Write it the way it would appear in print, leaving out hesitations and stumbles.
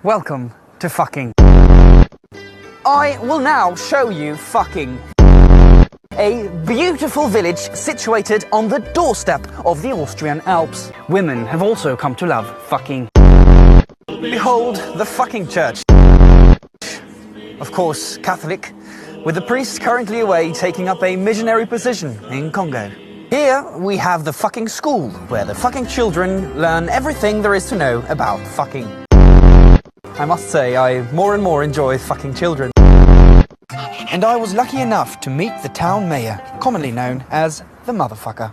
Welcome to fucking. I will now show you fucking. A beautiful village situated on the doorstep of the Austrian Alps. Women have also come to love fucking. Behold the fucking church. Of course, Catholic, with the priest currently away taking up a missionary position in Congo. Here we have the fucking school, where the fucking children learn everything there is to know about fucking. I must say, I more and more enjoy fucking children. And I was lucky enough to meet the town mayor, commonly known as the motherfucker.